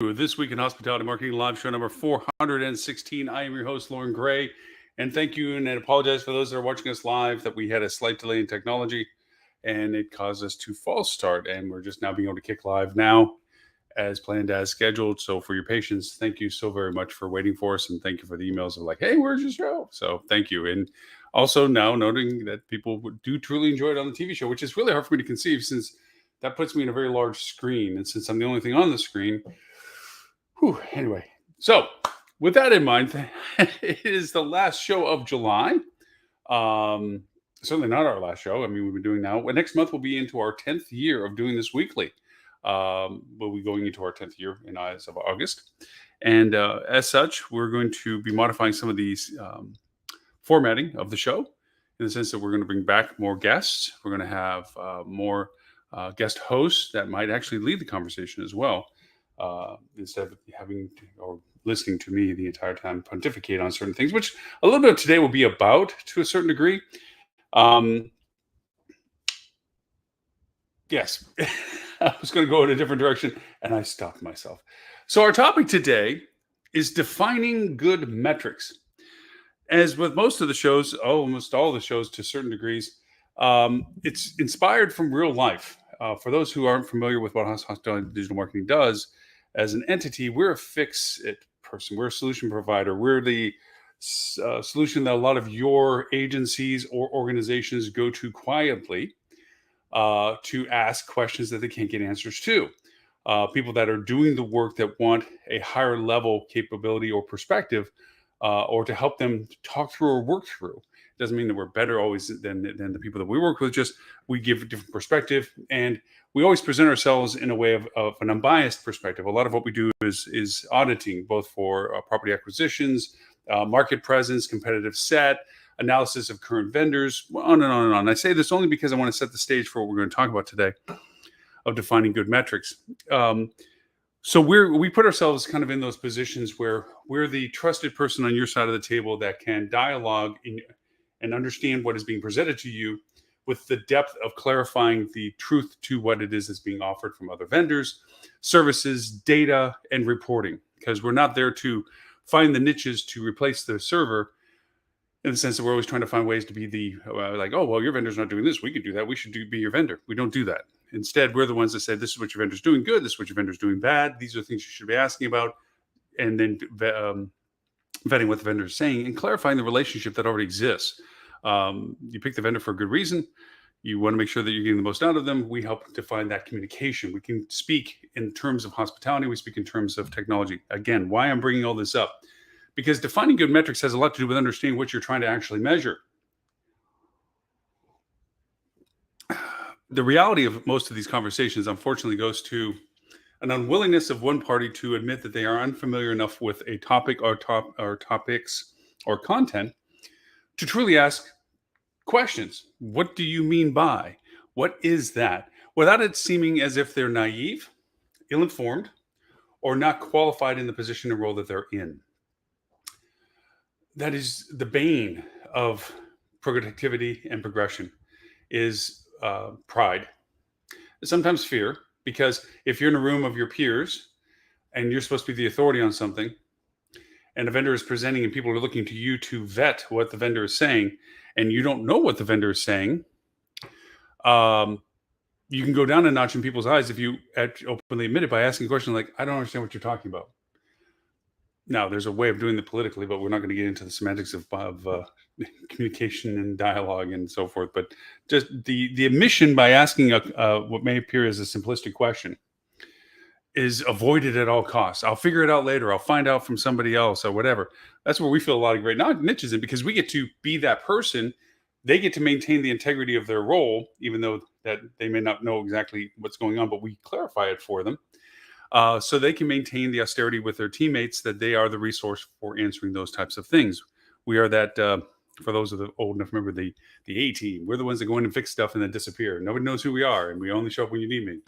This Week in Hospitality Marketing Live Show number 416. I am your host, Lauren Gray. And thank you, and I apologize for those that are watching us live that we had a slight delay in technology and it caused us to false start. And we're just now being able to kick live now as planned, as scheduled. So for your patience, thank you so very much for waiting for us. And thank you for the emails of like, hey, where's your show? So thank you. And also now noting that people do truly enjoy it on the TV show, which is really hard for me to conceive since that puts me in a very large screen. And since I'm the only thing on the screen, anyway, so with that in mind, it is the last show of July. Certainly not our last show. I mean, we've been doing now. Next month, we'll be into our 10th year of doing this weekly. We'll be going into our 10th year as of August. And as such, we're going to be modifying some of these formatting of the show in the sense that we're going to bring back more guests. We're going to have more guest hosts that might actually lead the conversation as well. Instead of having or listening to me the entire time pontificate on certain things, which a little bit of today will be about to a certain degree. Yes, I was going to go in a different direction and I stopped myself. So our topic today is defining good metrics. As with most of the shows, almost all the shows to certain degrees, it's inspired from real life. For those who aren't familiar with what Hospitality Digital Marketing does, as an entity, we're a fix-it person. We're a solution provider. We're the solution that a lot of your agencies or organizations go to quietly to ask questions that they can't get answers to. People that are doing the work that want a higher level capability or perspective, or to help them talk through or work through. Doesn't mean that we're better always than the people that we work with. Just we give a different perspective, and we always present ourselves in a way of an unbiased perspective. A lot of what we do is auditing, both for property acquisitions, market presence, competitive set, analysis of current vendors, on and on and on. I say this only because I want to set the stage for what we're going to talk about today, of defining good metrics. So we put ourselves kind of in those positions where we're the trusted person on your side of the table that can dialogue and understand what is being presented to you with the depth of clarifying the truth to what it is that's being offered from other vendors, services, data, and reporting. Because we're not there to find the niches to replace the server, in the sense that we're always trying to find ways to be the your vendor's not doing this, we could do that, we should be your vendor. We don't do that. Instead, we're the ones that say, this is what your vendor's doing good, this is what your vendor's doing bad, these are the things you should be asking about, and then vetting what the vendor is saying and clarifying the relationship that already exists. You pick the vendor for a good reason. You want to make sure that you're getting the most out of them. We help define that communication. We can speak in terms of hospitality. We speak in terms of technology. Again, why I'm bringing all this up? Because defining good metrics has a lot to do with understanding what you're trying to actually measure. The reality of most of these conversations, unfortunately, goes to an unwillingness of one party to admit that they are unfamiliar enough with a topic or topics or content to truly ask questions. What do you mean by? What is that? Without it seeming as if they're naive, ill-informed, or not qualified in the position and role that they're in. That is the bane of productivity and progression, is pride. Sometimes fear, because if you're in a room of your peers and you're supposed to be the authority on something, and a vendor is presenting and people are looking to you to vet what the vendor is saying, and you don't know what the vendor is saying, you can go down a notch in people's eyes if you openly admit it by asking a question like, I don't understand what you're talking about. Now, there's a way of doing it politically, but we're not going to get into the semantics of communication and dialogue and so forth. But just the admission by asking what may appear as a simplistic question is avoided at all costs. I'll figure it out later. I'll find out from somebody else or whatever. That's where we feel a lot of great niches in, because we get to be that person. They get to maintain the integrity of their role, even though that they may not know exactly what's going on, but we clarify it for them. So they can maintain the austerity with their teammates, that they are the resource for answering those types of things. We are that, for those of the old enough, remember the A team. We're the ones that go in and fix stuff and then disappear. Nobody knows who we are, and we only show up when you need me.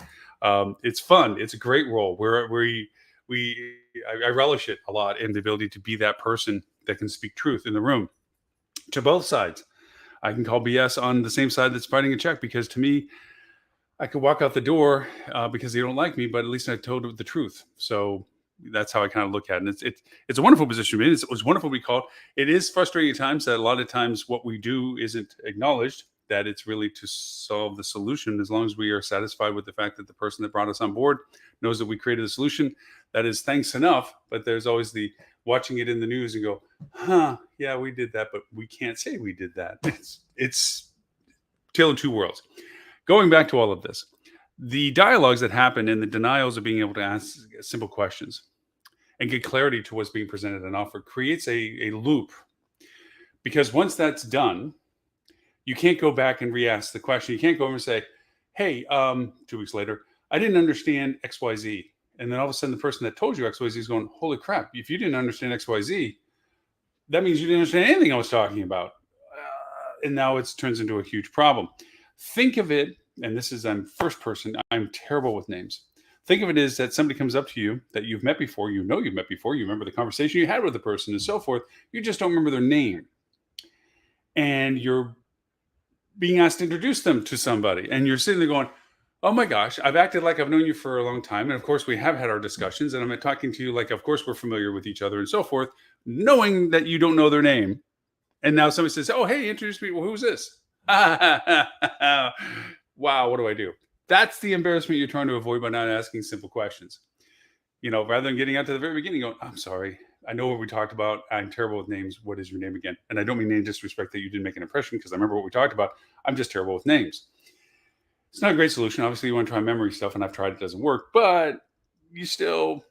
It's fun. It's a great role. I relish it a lot, in the ability to be that person that can speak truth in the room to both sides. I can call BS on the same side that's writing a check, because to me, I could walk out the door because they don't like me, but at least I told the truth. So That's how I kind of look at it. And it's a wonderful position to be in. It was wonderful to be called. It is frustrating at times that a lot of times what we do isn't acknowledged, that it's really to solve the solution. As long as we are satisfied with the fact that the person that brought us on board knows that we created a solution, that is thanks enough. But there's always the watching it in the news and go, huh, yeah, we did that, but we can't say we did that. It's tale of two worlds. Going back to all of this, the dialogues that happen and the denials of being able to ask simple questions and get clarity to what's being presented and offered creates a loop. Because once that's done, you can't go back and re-ask the question. You can't go over and say, hey, 2 weeks later, I didn't understand XYZ. And then all of a sudden the person that told you XYZ is going, holy crap, if you didn't understand XYZ, that means you didn't understand anything I was talking about. And now it turns into a huge problem. Think of it, and this is, I'm first person, I'm terrible with names. Think of it as that somebody comes up to you that you've met before, you know you've met before, you remember the conversation you had with the person and so forth. You just don't remember their name. And you're being asked to introduce them to somebody. And you're sitting there going, oh my gosh, I've acted like I've known you for a long time. And of course, we have had our discussions. And I'm talking to you like, of course, we're familiar with each other and so forth, knowing that you don't know their name. And now somebody says, oh, hey, introduce me. Well, who's this? Wow, what do I do? That's the embarrassment you're trying to avoid by not asking simple questions. Rather than getting out to the very beginning, going, I'm sorry, I know what we talked about. I'm terrible with names. What is your name again? And I don't mean any disrespect that you didn't make an impression, because I remember what we talked about. I'm just terrible with names. It's not a great solution. Obviously, you want to try memory stuff, and I've tried, it doesn't work, but you still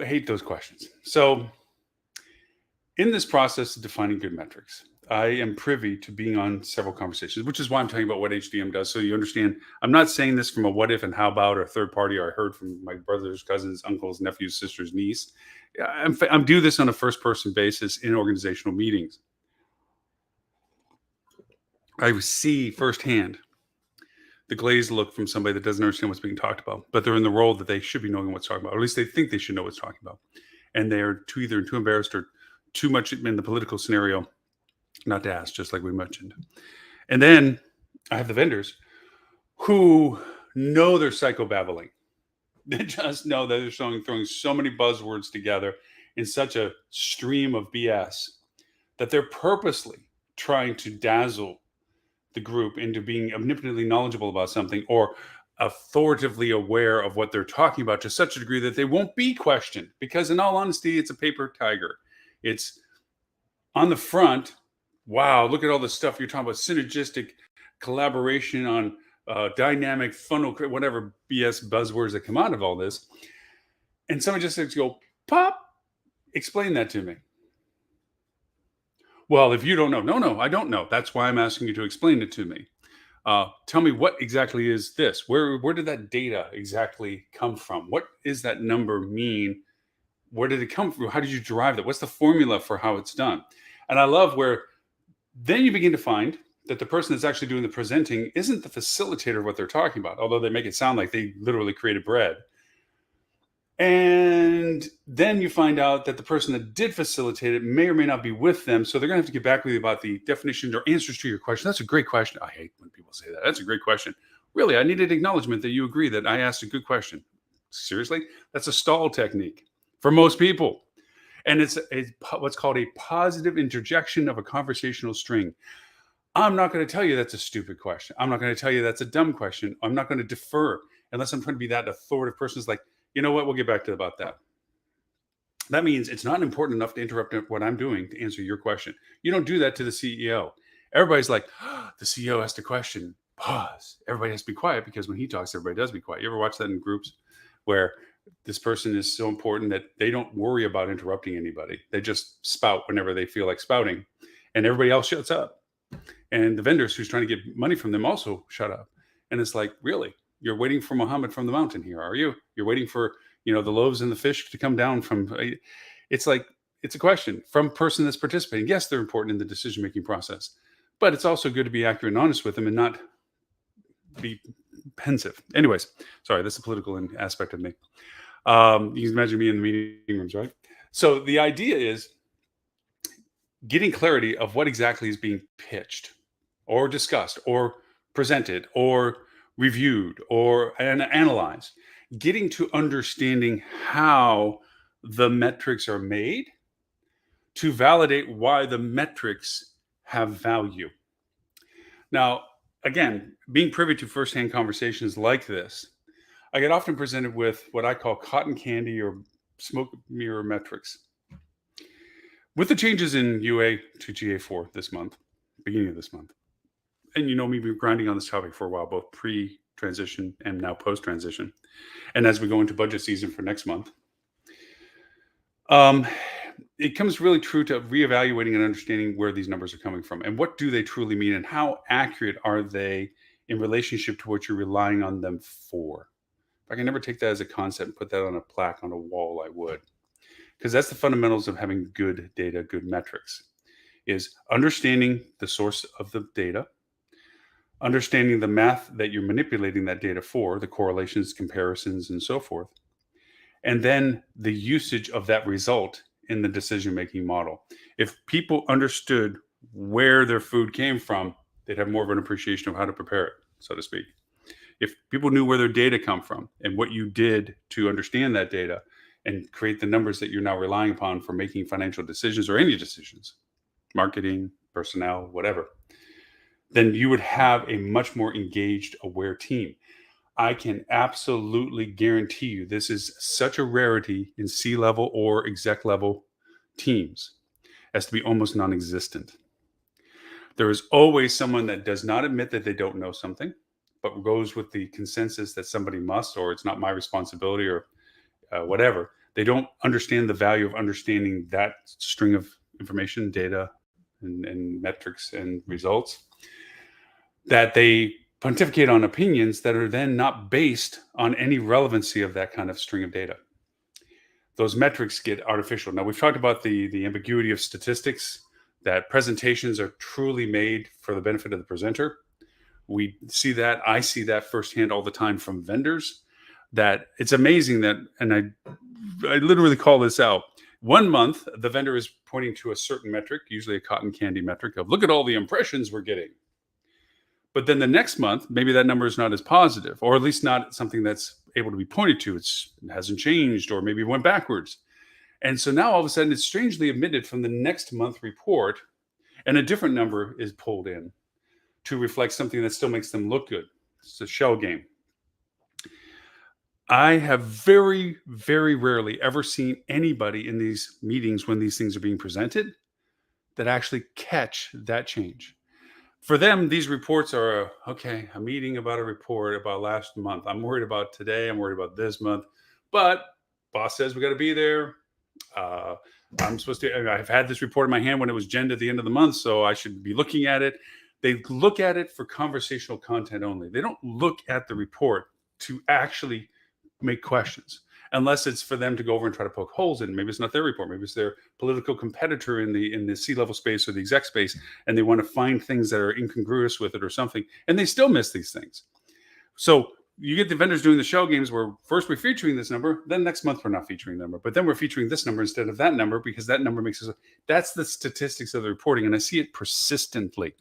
hate those questions. So in this process of defining good metrics, I am privy to being on several conversations, which is why I'm talking about what HDM does. So you understand, I'm not saying this from a what if and how about or third party, or I heard from my brother's, cousins, uncles, nephews, sister's niece. I'm do this on a first person basis in organizational meetings. I see firsthand the glazed look from somebody that doesn't understand what's being talked about, but they're in the role that they should be knowing what's talking about, or at least they think they should know what's talking about. And they're either too embarrassed or too much in the political scenario not to ask, just like we mentioned. And then I have the vendors who know they're psychobabbling. They just know that they're throwing so many buzzwords together in such a stream of BS that they're purposely trying to dazzle the group into being omnipotently knowledgeable about something, or authoritatively aware of what they're talking about to such a degree that they won't be questioned. Because in all honesty, it's a paper tiger. It's on the front. Wow, look at all the stuff you're talking about, synergistic collaboration on dynamic funnel, whatever BS buzzwords that come out of all this. And somebody just says, go, pop, explain that to me. Well, if you don't know, no, I don't know. That's why I'm asking you to explain it to me. Tell me, what exactly is this? Where did that data exactly come from? What does that number mean? Where did it come from? How did you derive that? What's the formula for how it's done? And I love where then you begin to find that the person that's actually doing the presenting isn't the facilitator of what they're talking about, although they make it sound like they literally created bread. And then you find out that the person that did facilitate it may or may not be with them. So they're going to have to get back with you about the definitions or answers to your question. That's a great question. I hate when people say that. That's a great question. Really, I needed acknowledgement that you agree that I asked a good question. Seriously? That's a stall technique for most people. And it's what's called a positive interjection of a conversational string. I'm not going to tell you that's a stupid question. I'm not going to tell you that's a dumb question. I'm not going to defer unless I'm trying to be that authoritative person who's like, you know what, we'll get back to about that. That means it's not important enough to interrupt what I'm doing to answer your question. You don't do that to the CEO. Everybody's like, oh, the CEO asked a question. Pause. Everybody has to be quiet, because when he talks, everybody does be quiet. You ever watch that in groups where this person is so important that they don't worry about interrupting anybody? They just spout whenever they feel like spouting, and everybody else shuts up. And the vendors who's trying to get money from them also shut up. And it's like, really? You're waiting for Muhammad from the mountain here, are you? You're waiting for, the loaves and the fish to come down from, it's like, it's a question from a person that's participating. Yes, they're important in the decision-making process, but it's also good to be accurate and honest with them and not be pensive. Anyways, sorry, that's a political aspect of me. You can imagine me in the meeting rooms, right? So the idea is getting clarity of what exactly is being pitched or discussed or presented or reviewed or analyzed. getting to understanding how the metrics are made to validate why the metrics have value. Now, again, being privy to firsthand conversations like this, I get often presented with what I call cotton candy or smoke mirror metrics. With the changes in UA to GA4 this month, beginning of this month, and we've been grinding on this topic for a while, both pre-transition and now post-transition. And as we go into budget season for next month, it comes really true to reevaluating and understanding where these numbers are coming from and what do they truly mean and how accurate are they in relationship to what you're relying on them for. If I can never take that as a concept and put that on a plaque on a wall, I would. Because that's the fundamentals of having good data, good metrics, is understanding the source of the data, understanding the math that you're manipulating that data for, the correlations, comparisons, and so forth, and then the usage of that result in the decision-making model. If people understood where their food came from, they'd have more of an appreciation of how to prepare it, so to speak. If people knew where their data come from and what you did to understand that data and create the numbers that you're now relying upon for making financial decisions or any decisions, marketing, personnel, whatever, then you would have a much more engaged, aware team. I can absolutely guarantee you this is such a rarity in C-level or exec level teams as to be almost non-existent. There is always someone that does not admit that they don't know something, but goes with the consensus that somebody must, or it's not my responsibility, or whatever. They don't understand the value of understanding that string of information, data, and metrics and results, that they pontificate on opinions that are then not based on any relevancy of that kind of string of data. Those metrics get artificial. Now, we've talked about the ambiguity of statistics, that presentations are truly made for the benefit of the presenter. We see that, I see that firsthand all the time from vendors, that it's amazing that, and I literally call this out. 1 month, the vendor is pointing to a certain metric, usually a cotton candy metric of, look at all the impressions we're getting. But then the next month, maybe that number is not as positive, or at least not something that's able to be pointed to. It hasn't changed, or maybe it went backwards. And so now all of a sudden it's strangely omitted from the next month report, and a different number is pulled in to reflect something that still makes them look good. It's a shell game. I have very, very rarely ever seen anybody in these meetings when these things are being presented that actually catch that change. For them, these reports are, a meeting about a report about last month. I'm worried about today. I'm worried about this month. But boss says we got to be there. I'm supposed to, I've had this report in my hand when it was gen at the end of the month, so I should be looking at it. They look at it for conversational content only. They don't look at the report to actually make questions, unless it's for them to go over and try to poke holes in. Maybe it's not their report. Maybe it's their political competitor in the C-level space or the exec space, and they want to find things that are incongruous with it or something, and they still miss these things. So you get the vendors doing the shell games where first we're featuring this number, then next month we're not featuring the number, but then we're featuring this number instead of that number because that number makes us. That's the statistics of the reporting, and I see it persistently.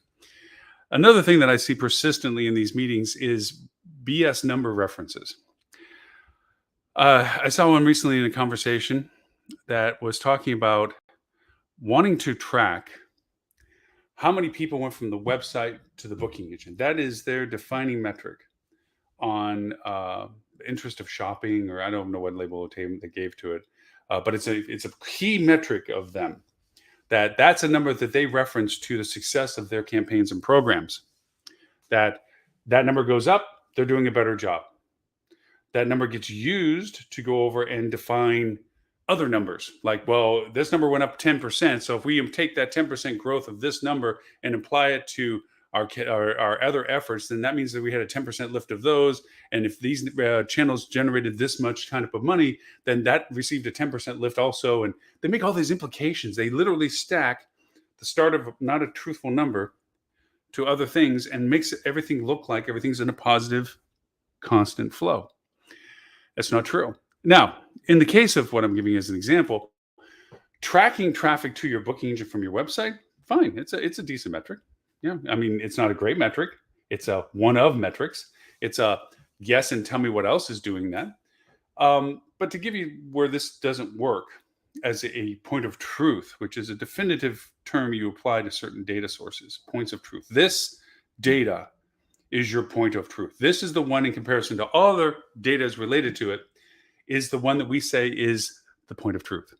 Another thing that I see persistently in these meetings is BS number references. I saw one recently in a conversation that was talking about wanting to track how many people went from the website to the booking agent. That is their defining metric on interest of shopping, or I don't know what label they gave to it, but it's a key metric of them. That's a number that they reference to the success of their campaigns and programs. That number goes up, they're doing a better job. That number gets used to go over and define other numbers. Like, well, this number went up 10%. So if we take that 10% growth of this number and apply it to our other efforts, then that means that we had a 10% lift of those. And if these channels generated this much kind of money, then that received a 10% lift also. And they make all these implications. They literally stack the start of not a truthful number to other things and makes everything look like everything's in a positive, constant flow. That's not true. Now, in the case of what I'm giving as an example, tracking traffic to your booking engine from your website, fine. It's a decent metric. Yeah, I mean, it's not a great metric. It's a one of metrics. It's a yes, and tell me what else is doing that. But to give you where this doesn't work as a point of truth, which is a definitive term you apply to certain data sources, points of truth. This data is your point of truth. This is the one in comparison to all other data is related to it, is the one that we say is the point of truth.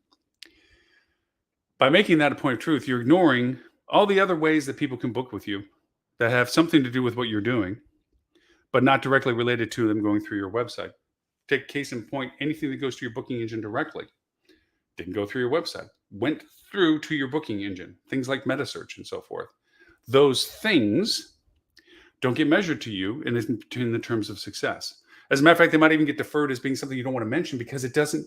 By making that a point of truth, you're ignoring all the other ways that people can book with you that have something to do with what you're doing, but not directly related to them going through your website. Take case in point, anything that goes to your booking engine directly didn't go through your website, went through to your booking engine, things like metasearch and so forth. Those things don't get measured to you in the terms of success. As a matter of fact, they might even get deferred as being something you don't want to mention because it doesn't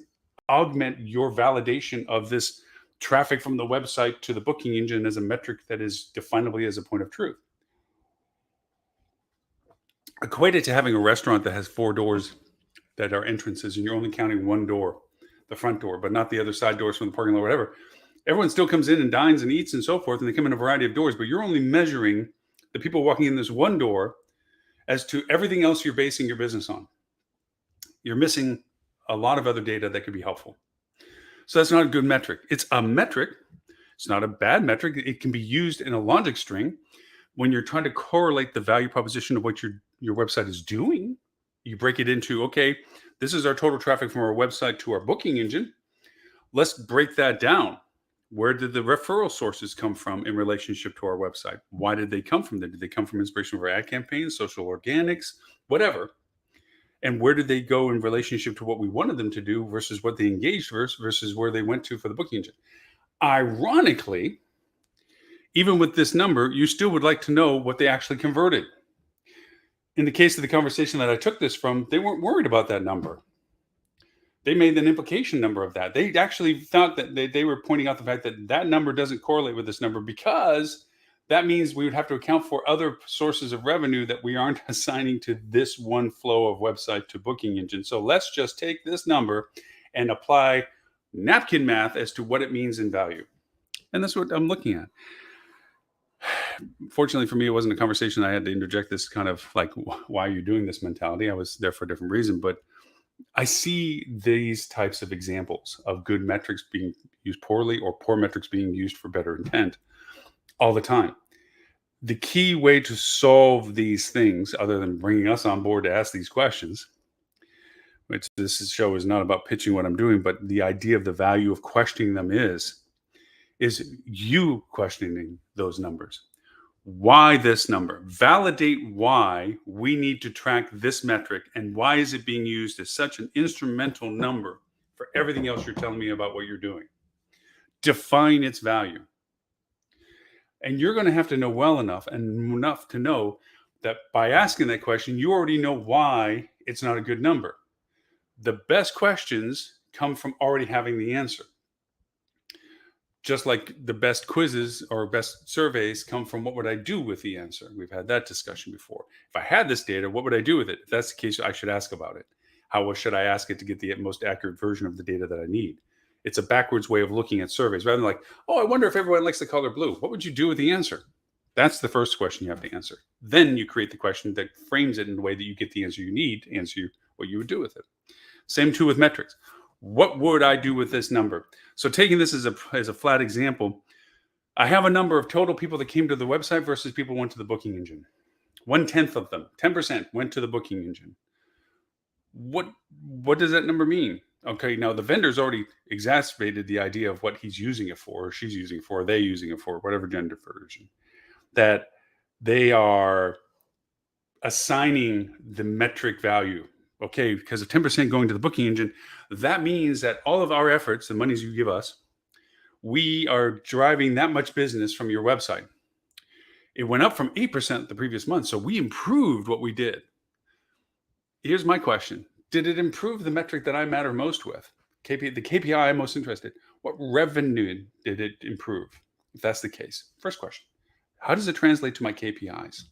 augment your validation of this traffic from the website to the booking engine as a metric that is definably as a point of truth. Equate it to having a restaurant that has 4 doors that are entrances and you're only counting one door, the front door, but not the other side doors from the parking lot or whatever. Everyone still comes in and dines and eats and so forth, and they come in a variety of doors, but you're only measuring the people walking in this one door as to everything else you're basing your business on. You're missing a lot of other data that could be helpful. So that's not a good metric. It's a metric. It's not a bad metric. It can be used in a logic string when you're trying to correlate the value proposition of what your website is doing. You break it into, okay, this is our total traffic from our website to our booking engine. Let's break that down. Where did the referral sources come from in relationship to our website? Why did they come from there? Did they come from inspiration of our ad campaigns, social organics, whatever? And where did they go in relationship to what we wanted them to do versus what they engaged versus where they went to for the booking engine? Ironically, even with this number, you still would like to know what they actually converted. In the case of the conversation that I took this from, they weren't worried about that number. They made an implication number of that. They actually thought that they were pointing out the fact that that number doesn't correlate with this number because that means we would have to account for other sources of revenue that we aren't assigning to this one flow of website to booking engine. So let's just take this number and apply napkin math as to what it means in value. And that's what I'm looking at. Fortunately for me, it wasn't a conversation I had to interject this kind of like, why are you doing this mentality? I was there for a different reason, but I see these types of examples of good metrics being used poorly or poor metrics being used for better intent all the time. The key way to solve these things, other than bringing us on board to ask these questions, which this show is not about pitching what I'm doing, but the idea of the value of questioning them is you questioning those numbers. Why this number? Validate why we need to track this metric and why is it being used as such an instrumental number for everything else you're telling me about what you're doing. Define its value. And you're going to have to know well enough and enough to know that by asking that question, you already know why it's not a good number. The best questions come from already having the answer. Just like the best quizzes or best surveys come from what would I do with the answer? We've had that discussion before. If I had this data, what would I do with it? If that's the case, I should ask about it. How should I ask it to get the most accurate version of the data that I need? It's a backwards way of looking at surveys rather than like, oh, I wonder if everyone likes the color blue. What would you do with the answer? That's the first question you have to answer. Then you create the question that frames it in the way that you get the answer you need to answer what you would do with it. Same too with metrics. What would I do with this number? So taking this as a flat example, I have a number of total people that came to the website versus people went to the booking engine. 1/10 of them, 10% went to the booking engine. What does that number mean? Okay, now the vendor's already exacerbated the idea of what he's using it for, or she's using it for, or they using it for, whatever gender version, that they are assigning the metric value. Okay, because of 10% going to the booking engine, that means that all of our efforts, the monies you give us, we are driving that much business from your website. It went up from 8% the previous month, so we improved what we did. Here's my question. Did it improve the metric that I matter most with? The KPI I'm most interested. What revenue did it improve? If that's the case. First question. How does it translate to my KPIs?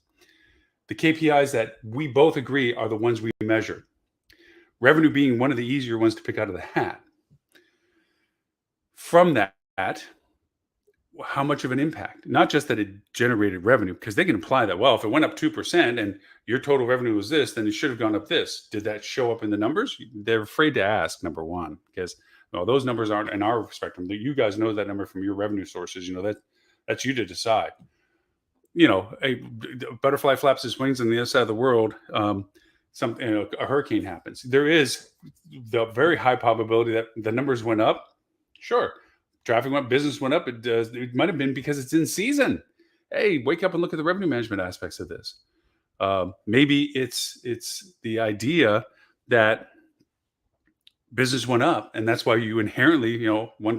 The KPIs that we both agree are the ones we measure. Revenue being one of the easier ones to pick out of the hat. From that, how much of an impact? Not just that it generated revenue, because they can imply that, well, if it went up 2% and your total revenue was this, then it should have gone up this. Did that show up in the numbers? They're afraid to ask, number one, because well, those numbers aren't in our spectrum. You guys know that number from your revenue sources. That's you to decide. A butterfly flaps its wings on the other side of the world. A hurricane happens. There is the very high probability that the numbers went up. Sure, traffic went, business went up. It might have been because it's in season. Hey, wake up and look at the revenue management aspects of this. Maybe it's the idea that business went up, and that's why you inherently,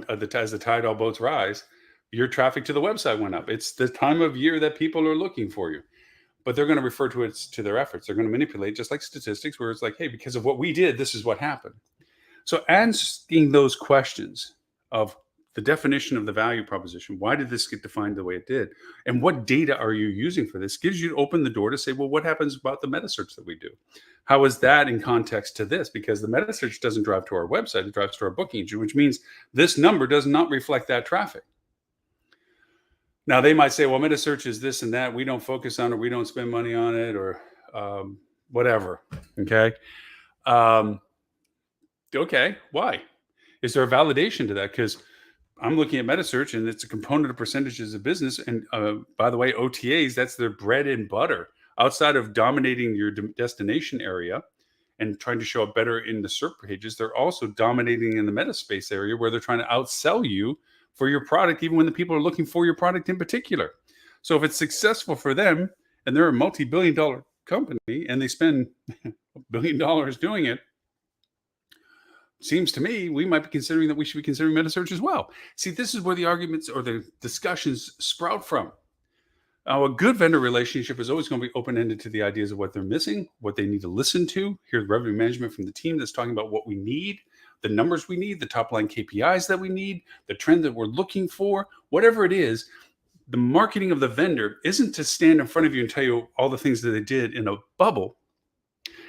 as the tide all boats rise, your traffic to the website went up. It's the time of year that people are looking for you, but they're going to refer to it to their efforts. They're going to manipulate, just like statistics, where it's like, hey, because of what we did, this is what happened. So asking those questions of the definition of the value proposition, why did this get defined the way it did, and what data are you using for this, gives you to open the door to say, well, what happens about the meta search that we do? How is that in context to this? Because the meta search doesn't drive to our website, it drives to our booking engine, which means this number does not reflect that traffic. Now, they might say, well, meta search is this and that. We don't focus on it. We don't spend money on it, or whatever. Okay. Okay. Why? Is there a validation to that? Because I'm looking at meta search, and it's a component of percentages of business. And by the way, OTAs, that's their bread and butter. Outside of dominating your destination area and trying to show up better in the SERP pages, they're also dominating in the meta space area, where they're trying to outsell you for your product, even when the people are looking for your product in particular. So if it's successful for them, and they're a multi-billion-dollar company and they spend $1 billion doing it, seems to me we might be considering that we should be considering meta search as well. See, this is where the arguments or the discussions sprout from. A good vendor relationship is always going to be open-ended to the ideas of what they're missing, what they need to listen to, hear the revenue management from the team that's talking about what we need, the numbers we need, the top line KPIs that we need, the trend that we're looking for, whatever it is. The marketing of the vendor isn't to stand in front of you and tell you all the things that they did in a bubble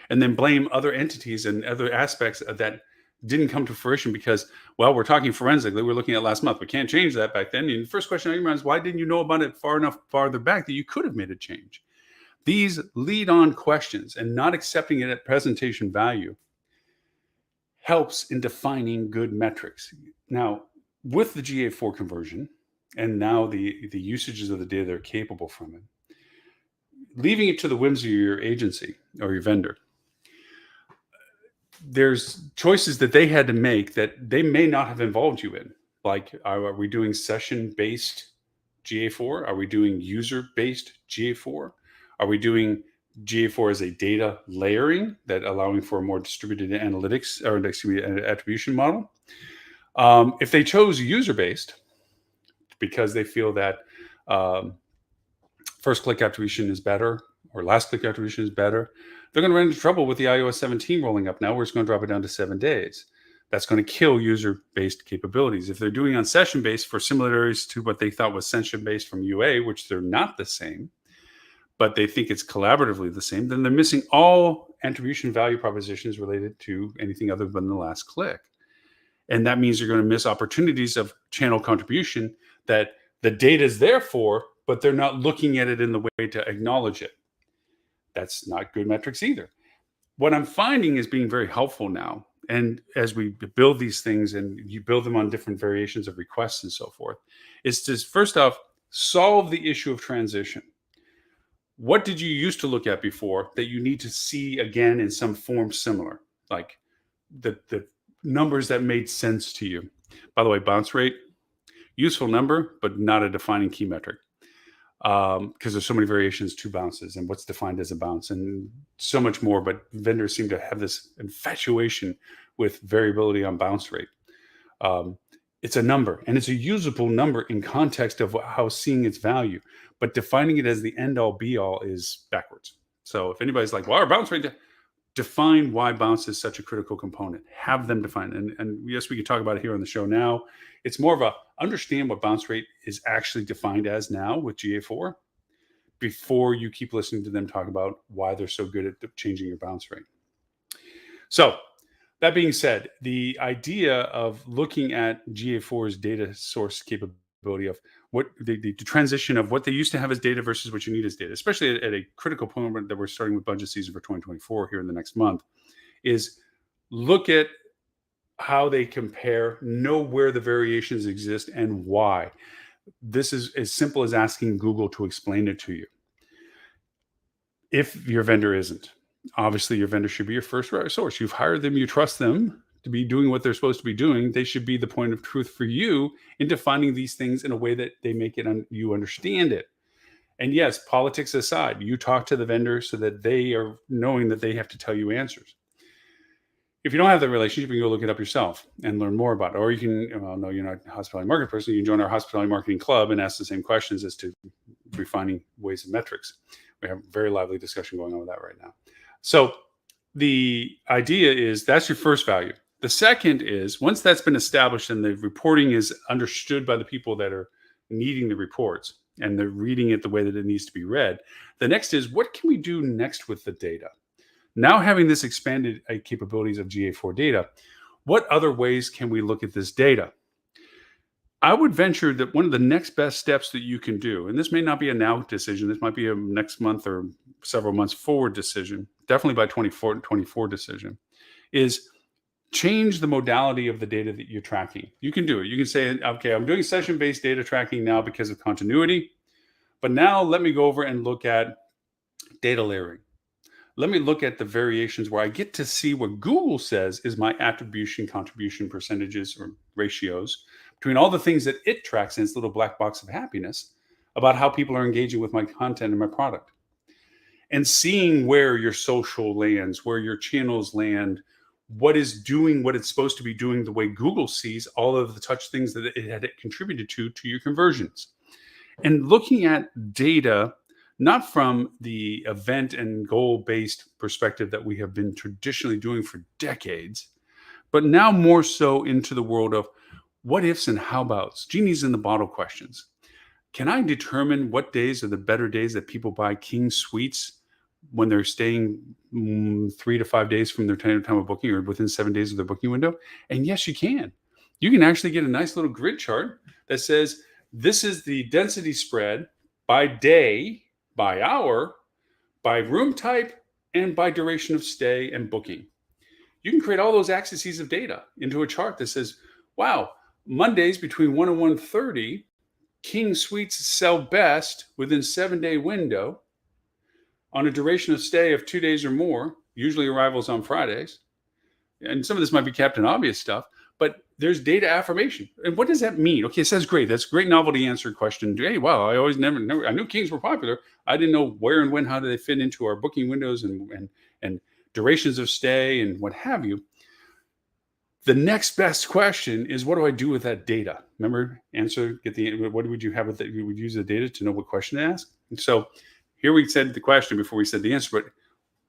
and then blame other entities and other aspects of that didn't come to fruition because, well, we're talking forensically. We're looking at last month. We can't change that back then. And the first question on your mind is, why didn't you know about it farther back that you could have made a change? These lead on questions and not accepting it at presentation value helps in defining good metrics. Now, with the GA4 conversion and now the usages of the data that are capable from it, leaving it to the whims of your agency or your vendor, there's choices that they had to make that they may not have involved you in. Like, are we doing session-based GA4? Are we doing user-based GA4? Are we doing GA4 as a data layering that allowing for a more distributed analytics or an attribution model? If they chose user-based because they feel that first click attribution is better or last click attribution is better, they're going to run into trouble with the iOS 17 rolling up now, where it's going to drop it down to 7 days. That's going to kill user-based capabilities. If they're doing on session-based for similarities to what they thought was session-based from UA, which they're not the same, but they think it's collaboratively the same, then they're missing all attribution value propositions related to anything other than the last click. And that means you're going to miss opportunities of channel contribution that the data is there for, but they're not looking at it in the way to acknowledge it. That's not good metrics either. What I'm finding is being very helpful now. And as we build these things and you build them on different variations of requests and so forth, is to first off, solve the issue of transition. What did you used to look at before that you need to see again in some form similar? Like the numbers that made sense to you. By the way, bounce rate, useful number, but not a defining key metric. Because there's so many variations to bounces and what's defined as a bounce and so much more, but vendors seem to have this infatuation with variability on bounce rate. It's a number, and it's a usable number in context of how seeing its value, but defining it as the end all be all is backwards. So if anybody's like, well, our bounce rate, define why bounce is such a critical component. Have them define it. And yes, we can talk about it here on the show now. It's more of a understand what bounce rate is actually defined as now with GA4 before you keep listening to them talk about why they're so good at changing your bounce rate. So that being said, the idea of looking at GA4's data source capability capability of what the transition of what they used to have as data versus what you need as data, especially at a critical point that we're starting with budget season for 2024 here in the next month, is look at how they compare, know where the variations exist and why. This is as simple as asking Google to explain it to you. If your vendor isn't, obviously your vendor should be your first source. You've hired them, you trust them to be doing what they're supposed to be doing. They should be the point of truth for you in defining these things in a way that they make it you understand it. And yes, politics aside, you talk to the vendor so that they are knowing that they have to tell you answers. If you don't have the relationship, you can go look it up yourself and learn more about it. Or you can, well, no, you're not a hospitality marketing person. You can join our hospitality marketing club and ask the same questions as to refining ways and metrics. We have a very lively discussion going on with that right now. So the idea is that's your first value. The second is once that's been established and the reporting is understood by the people that are needing the reports and they're reading it the way that it needs to be read, the next is what can we do next with the data? Now having this expanded capabilities of GA4 data, what other ways can we look at this data? I would venture that one of the next best steps that you can do, and this may not be a now decision, this might be a next month or several months forward decision, definitely by 24 decision, is change the modality of the data that you're tracking. You can do it. You can say, okay, I'm doing session-based data tracking now because of continuity, but now let me go over and look at data layering. Let me look at the variations where I get to see what Google says is my attribution contribution percentages or ratios between all the things that it tracks in its little black box of happiness about how people are engaging with my content and my product. And seeing where your social lands, where your channels land, what is doing what it's supposed to be doing the way Google sees all of the touch things that it had contributed to your conversions. And looking at data not from the event and goal-based perspective that we have been traditionally doing for decades, but now more so into the world of what ifs and how abouts, genies in the bottle questions. Can I determine what days are the better days that people buy King Suites when they're staying 3 to 5 days from their time of booking or within 7 days of their booking window? And yes, you can. You can actually get a nice little grid chart that says this is the density spread by day, by hour, by room type, and by duration of stay and booking. You can create all those axes of data into a chart that says, wow, Mondays between 1 and 1:30, King Suites sell best within 7-day window on a duration of stay of 2 days or more, usually arrivals on Fridays. And some of this might be Captain Obvious stuff, but there's data affirmation. And what does that mean? Okay, it says great. That's a great novelty answer question. Hey, wow, I always never I knew Kings were popular. I didn't know where and when, how do they fit into our booking windows and durations of stay and what have you. The next best question is, what do I do with that data? Remember, what would you have with it? We would use the data to know what question to ask. And so here we said the question before we said the answer, but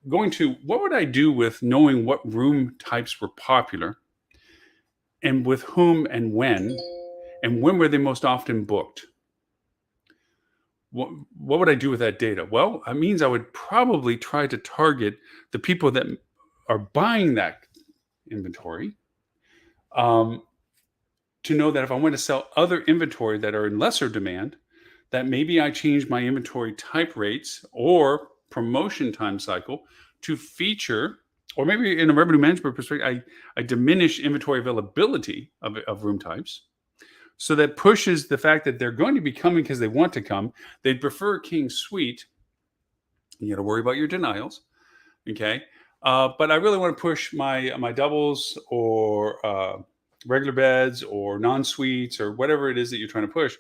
going to what would I do with knowing what room types were popular and with whom and when were they most often booked? What would I do with that data? Well, it means I would probably try to target the people that are buying that inventory to know that if I want to sell other inventory that are in lesser demand, that maybe I change my inventory type rates or promotion time cycle to feature, or maybe in a revenue management perspective, I diminish inventory availability of room types. So that pushes the fact that they're going to be coming because they want to come. They'd prefer King Suite. You got to worry about your denials. Okay. But I really want to push my doubles or regular beds or non-suites or whatever it is that you're trying to push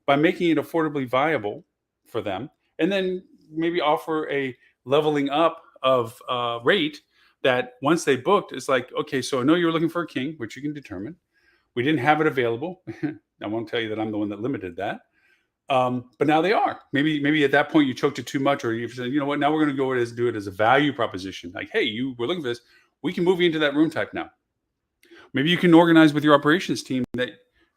by making it affordably viable for them. And then maybe offer a leveling up of rate that once they booked, it's like, okay, so I know you were looking for a king, which you can determine. We didn't have it available. I won't tell you that I'm the one that limited that. But now they are. Maybe at that point you choked it too much, or you said, you know what, now we're going to go do it as a value proposition. Like, hey, you were looking for this. We can move you into that room type now. Maybe you can organize with your operations team that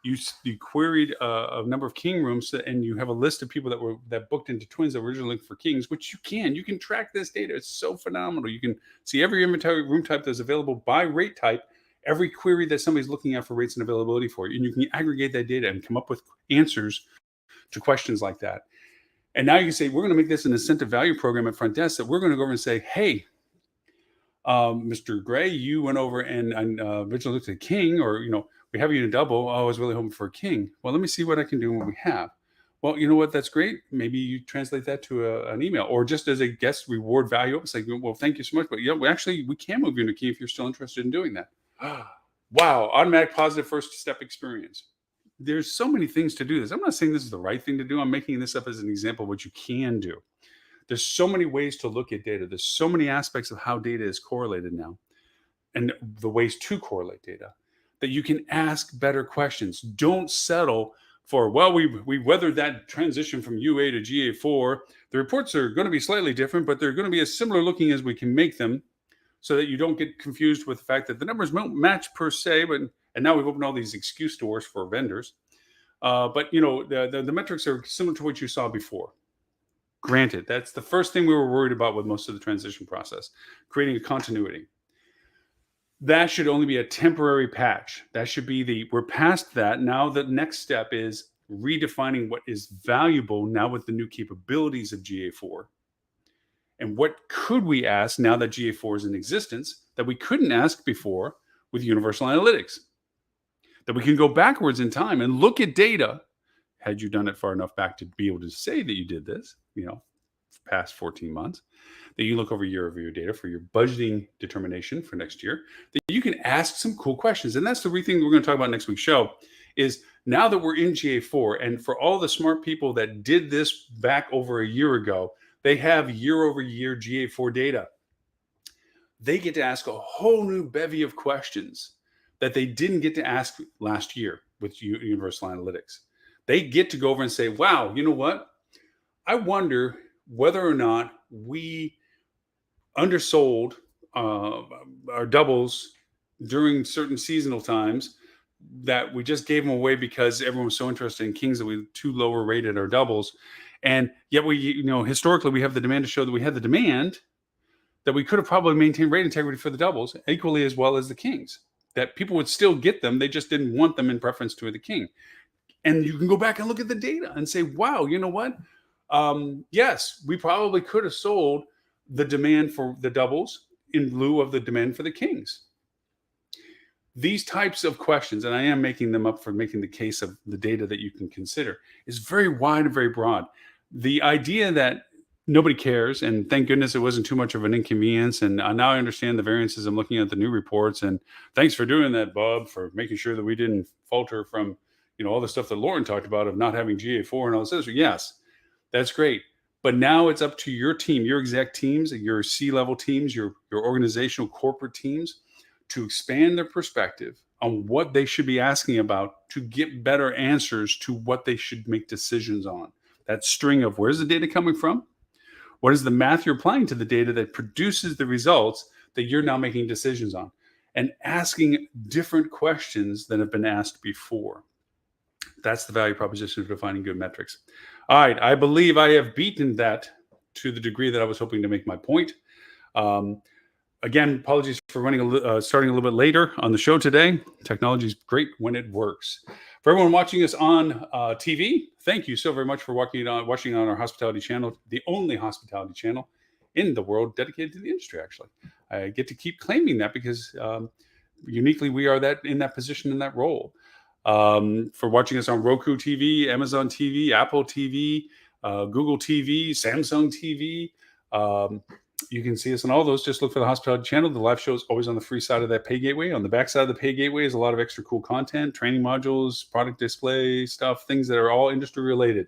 you queried a number of king rooms, and you have a list of people that booked into twins that were originally looking for kings, which you can track this data. It's so phenomenal. You can see every inventory room type that's available by rate type every query that somebody's looking at for rates and availability for you. And you can aggregate that data and come up with answers to questions like that. And now you can say, we're going to make this an incentive value program at Front Desk that we're going to go over and say, hey, Mr. Gray, you went over and originally looked at King, or, we have you in a double. Oh, I was really hoping for a King. Well, let me see what I can do when we have. Well, you know what? That's great. Maybe you translate that to an email, or just as a guest reward value. It's like, well, thank you so much. But we can move you into King if you're still interested in doing that. Wow. Automatic positive first step experience. There's so many things to do this. I'm not saying this is the right thing to do. I'm making this up as an example of what you can do. There's so many ways to look at data. There's so many aspects of how data is correlated now and the ways to correlate data that you can ask better questions. Don't settle for, well, we weathered that transition from UA to GA4. The reports are going to be slightly different, but they're going to be as similar looking as we can make them, so that you don't get confused with the fact that the numbers won't match per se. And now we've opened all these excuse doors for vendors. But the metrics are similar to what you saw before. Granted, that's the first thing we were worried about with most of the transition process, creating a continuity. That should only be a temporary patch. That should be we're past that. Now the next step is redefining what is valuable now with the new capabilities of GA4. And what could we ask now that GA4 is in existence that we couldn't ask before with Universal Analytics? That we can go backwards in time and look at data. Had you done it far enough back to be able to say that you did this, past 14 months, that you look over year-over-year data for your budgeting determination for next year, that you can ask some cool questions. And that's the thing we're going to talk about next week's show is now that we're in GA4, and for all the smart people that did this back over a year ago, they have year-over-year GA4 data. They get to ask a whole new bevy of questions that they didn't get to ask last year with Universal Analytics. They get to go over and say, wow, you know what? I wonder whether or not we undersold our doubles during certain seasonal times, that we just gave them away because everyone was so interested in Kings that we too lower rated our doubles. And yet we, historically we have the demand to show that we had the demand, that we could have probably maintained rate integrity for the doubles equally as well as the Kings, that people would still get them. They just didn't want them in preference to the King. And you can go back and look at the data and say, wow, you know what? Yes, we probably could have sold the demand for the doubles in lieu of the demand for the Kings. These types of questions, and I am making them up for making the case of the data that you can consider, is very wide and very broad. The idea that nobody cares, and thank goodness it wasn't too much of an inconvenience, and now I understand the variances. I'm looking at the new reports, and thanks for doing that, Bob, for making sure that we didn't falter from all the stuff that Lauren talked about of not having GA4 and all this. Yes, that's great. But now it's up to your team, your exec teams, your C-level teams, your organizational corporate teams to expand their perspective on what they should be asking about to get better answers to what they should make decisions on. That string of where's the data coming from? What is the math you're applying to the data that produces the results that you're now making decisions on? And asking different questions than have been asked before. That's the value proposition of defining good metrics. All right, I believe I have beaten that to the degree that I was hoping to make my point. Again, apologies for starting a little bit later on the show today. Technology is great when it works. For everyone watching us on TV, thank you so very much for watching on our hospitality channel, the only hospitality channel in the world dedicated to the industry, actually. I get to keep claiming that because uniquely we are in that position, in that role. For watching us on Roku TV, Amazon TV, Apple TV, Google TV, Samsung TV. You can see us on all those. Just look for the hospitality channel. The live show is always on the free side of that pay gateway. On the back side of the pay gateway is a lot of extra cool content, training modules, product display stuff, things that are all industry related.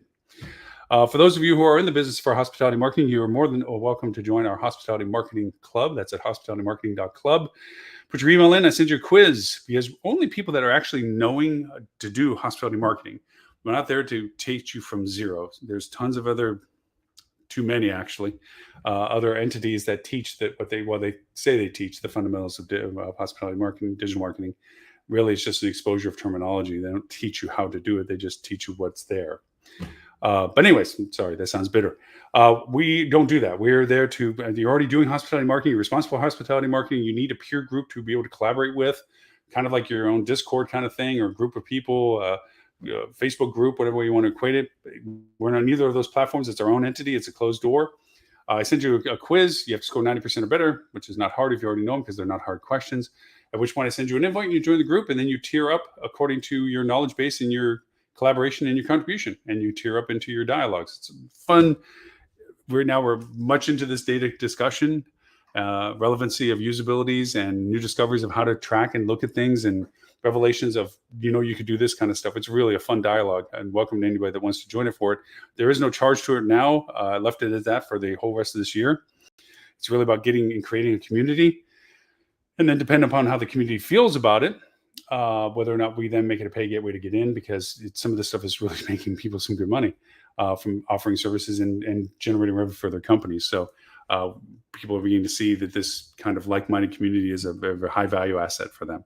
For those of you who are in the business for hospitality marketing, you are more than welcome to join our hospitality marketing club. That's at hospitalitymarketing.club. Put your email in. I send you a quiz, because only people that are actually knowing to do hospitality marketing. We're not there to teach you from zero. There's tons of too many actually, other entities that teach that they say they teach the fundamentals of hospitality marketing, digital marketing. Really, it's just an exposure of terminology. They don't teach you how to do it. They just teach you what's there. But anyways, sorry, that sounds bitter. We don't do that. We're there you're already doing hospitality marketing, you're responsible for hospitality marketing. You need a peer group to be able to collaborate with, kind of like your own Discord kind of thing or group of people, Facebook group, whatever way you want to equate it. We're on neither of those platforms. It's our own entity. It's a closed door. I send you a quiz. You have to score 90% or better, which is not hard if you already know them because they're not hard questions. At which point I send you an invite and you join the group, and then you tier up according to your knowledge base and your collaboration and your contribution, and you tier up into your dialogues. It's fun. We're much into this data discussion, relevancy of usabilities and new discoveries of how to track and look at things and revelations of, you could do this kind of stuff. It's really a fun dialogue, and welcome to anybody that wants to join it for it. There is no charge to it now. I left it at that for the whole rest of this year. It's really about getting and creating a community, and then depending upon how the community feels about it, whether or not we then make it a pay gateway to get in, because some of this stuff is really making people some good money from offering services and generating revenue for their companies. So people are beginning to see that this kind of like-minded community is a high value asset for them.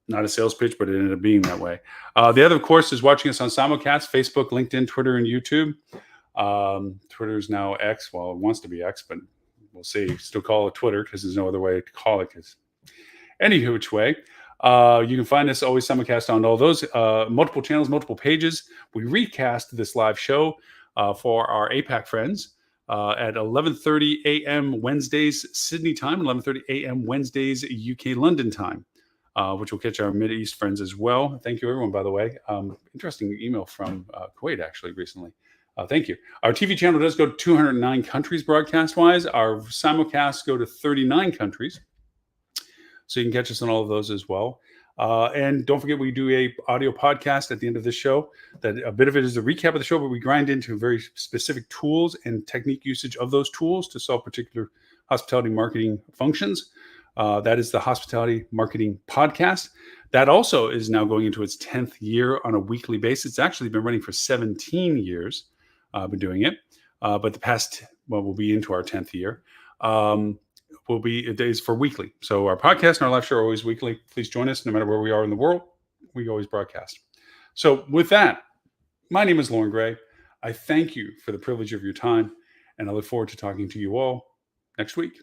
Not a sales pitch, but it ended up being that way. The other, of course, is watching us on simulcast, Facebook, LinkedIn, Twitter, and YouTube. Twitter is now X. Well, it wants to be X, but we'll see. Still call it Twitter because there's no other way to call it. Any which way, you can find us always simulcast on all those multiple channels, multiple pages. We recast this live show for our APAC friends at 11:30 a.m. Wednesdays Sydney time, 11:30 a.m. Wednesdays UK London time. Which will catch our Mideast friends as well. Thank you, everyone, by the way. Interesting email from Kuwait, actually, recently. Thank you. Our TV channel does go to 209 countries broadcast-wise. Our simulcasts go to 39 countries. So you can catch us on all of those as well. And don't forget, we do a audio podcast at the end of this show. That a bit of it is a recap of the show, but we grind into very specific tools and technique usage of those tools to solve particular hospitality marketing functions. That is the Hospitality Marketing Podcast. That also is now going into its 10th year on a weekly basis. It's actually been running for 17 years. I've been doing it. But the past, we'll be into our 10th year. It is for weekly. So our podcast and our live show are always weekly. Please join us no matter where we are in the world. We always broadcast. So with that, my name is Loren Gray. I thank you for the privilege of your time, and I look forward to talking to you all next week.